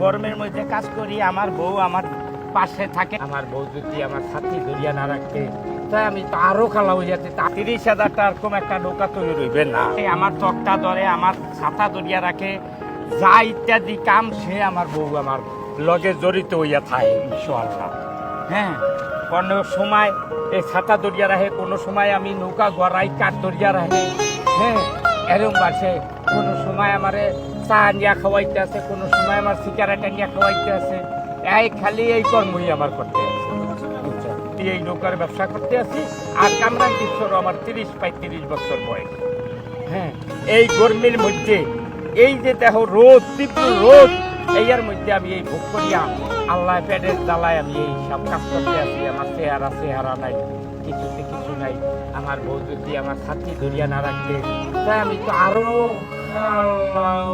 গরমের মধ্যে কাজ করি, আমার বউ আমার পাশে থাকে। আমার বউ যদি আমার সাথী ধরিয়া না রাখে তাই আমি তো আরো খালা হয়ে যাচ্ছে। 30,000 টাকার কম একটা নৌকা তৈরি রইবে না। আমার তক্তা ধরে, আমার ছাতা ধরিয়া রাখে, যা ইত্যাদি কাম সে আমার বউ আমার লগে জড়িত হইয়া থাকে ইনশাআল্লাহ। হ্যাঁ, কোনো সময় এই ছাতা দরিয়া রাখে, কোনো সময় আমি নৌকা গড়াই কাঠ দরিয়া রাখে। হ্যাঁ, এরকম বাসে কোনো সময় আমারে চা নিয়ে খাওয়াইতে আছে, কোনো সময় আমার সিগারেট নিয়ে খাওয়াইতে আছে। এই খালি এই কর্মই আমার করতে আছে। এই নৌকার ব্যবসা করতে আছি। আর কামরান কিশোর আমার 30-35 বছর বয়স। হ্যাঁ, এই গরমের মধ্যে এই যে দেখো রোদ, তীব্র রোদ, এইয়ার মধ্যে আমি এই ভোগ করিয়া আল্লাহ পেটের জ্বালায় আমি এই সব কাজ করতে আছি। আমার চেহারা নাই, কিছুতে কিছু নাই। আমার বউ যদি আমার সাথী ধরিয়া না রাখবে তাই আমি তো আরো আমারও